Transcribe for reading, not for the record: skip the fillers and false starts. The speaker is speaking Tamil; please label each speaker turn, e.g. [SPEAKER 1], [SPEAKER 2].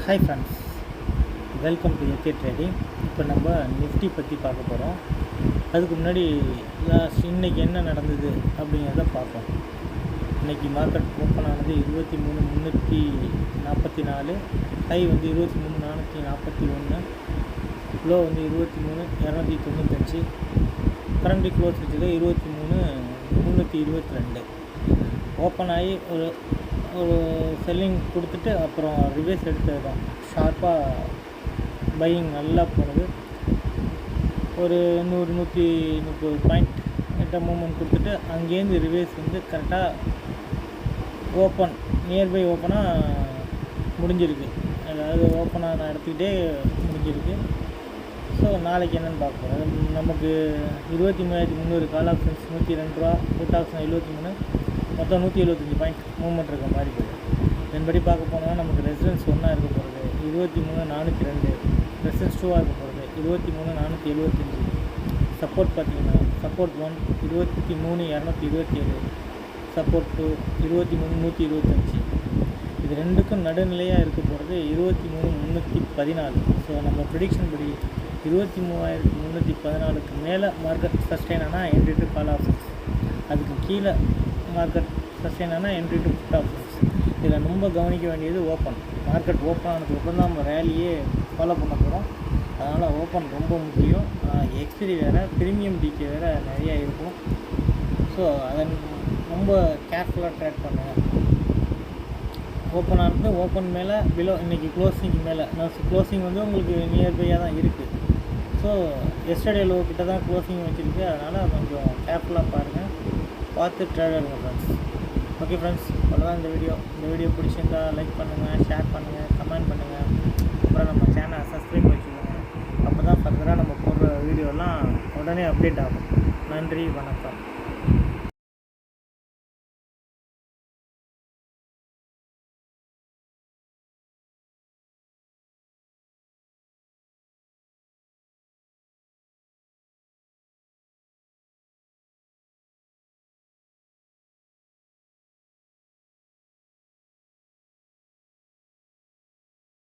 [SPEAKER 1] Hi friends, welcome to AK trading. இப்போ நம்ம நிஃப்டி பற்றி பார்க்க போகிறோம். அதுக்கு முன்னாடி இன்றைக்கி என்ன நடந்தது அப்படிங்கிறத பார்ப்போம். இன்றைக்கி மார்க்கெட் ஓப்பன் ஆனது 23,344, ஹை வந்து 23,441, லோ வந்து 23,295, கரண்ட்லி க்ளோஸ் வச்சது 23,322. ஓப்பன் ஆகி ஒரு செல்லிங் கொடுத்துட்டு அப்புறம் ரிவர்ஸ் எடுத்தது தான். ஷார்ப்பாக பையிங் நல்லா போனது. ஒரு 100-130 பாயிண்ட் கிட்ட மூவ்மெண்ட் கொடுத்துட்டு அங்கேருந்து ரிவர்ஸ் வந்து கரெக்டாக ஓப்பன் நியர்பை ஓப்பனாக முடிஞ்சிருக்கு. அதாவது ஓப்பனாக நான் எடுத்துக்கிட்டே முடிஞ்சிருக்கு. ஸோ நாளைக்கு என்னென்னு பார்ப்போம். நமக்கு 23,300 கால் ஆப்ஷன்ஸ் 102 ரூபா, புட் ஆப்ஷன் 73, மொத்தம் 175 பாயிண்ட் மூவ்மெண்ட் இருக்க மாதிரி போகுது. இதன்படி பார்க்க போனால் நமக்கு ரெசிடென்ஸ் 1 இருக்க போகிறது 23,402, ரெசிடென்ஸ் 2 இருக்க போகிறது 23,475. சப்போர்ட் பார்த்திங்கன்னா சப்போர்ட் 1 23,227, சப்போர்ட் 2 23,125. இது ரெண்டுக்கும் நடுநிலையாக இருக்க போகிறது 23,314. ஸோ நம்ம ப்ரிடிக்ஷன் படி 23,314க்கு மேலே மார்க்கெட் சஸ்டெயின் ஆனால் என்ட்ரி டு கால் ஆப்ஷன்ஸ், அதுக்கு கீழே மார்க்கெட் சஸ்டெயின் ஆனால் என்ட்ரி டு புட் ஆப்ஷன்ஸ். இதில் ரொம்ப கவனிக்க வேண்டியது ஓப்பன். மார்க்கெட் ஓப்பன் ஆனதுக்கப்புறம் தான் நம்ம ரேலியே ஃபாலோ பண்ண போகிறோம். அதனால் ஓப்பன் ரொம்ப முக்கியம். எக்ஸ்பிரி வேறு, ப்ரீமியம் டிகே வேறு நிறையா இருக்கும். ஸோ அதை ரொம்ப கேர்ஃபுல்லாக ட்ரேட் பண்ணுங்கள். ஓப்பன் ஆனது ஓப்பன் மேலே பிலோ, இன்றைக்கி க்ளோசிங் மேலே. க்ளோசிங் வந்து உங்களுக்கு நியர்பையாக தான் இருக்குது. ஸோ எஸ்டர்டே லோ கிட்ட தான் க்ளோசிங் வச்சுருக்கு. அதனால் கொஞ்சம் கேர்ஃபுல்லாக பாருங்கள், பார்த்து ட்ரேட் எடுங்க ஃப்ரெண்ட்ஸ். ஓகே ஃப்ரெண்ட்ஸ், அவ்வளோதான் இந்த வீடியோ பிடிச்சிருந்தா லைக் பண்ணுங்கள், ஷேர் பண்ணுங்கள், கமெண்ட் பண்ணுங்கள். அப்புறம் நம்ம சேனலை சப்ஸ்கிரைப் வச்சுக்கோங்க. அப்போ தான் ஃபர்தராக நம்ம போடுற வீடியோலாம் உடனே அப்டேட் ஆகும். நன்றி, வணக்கம்.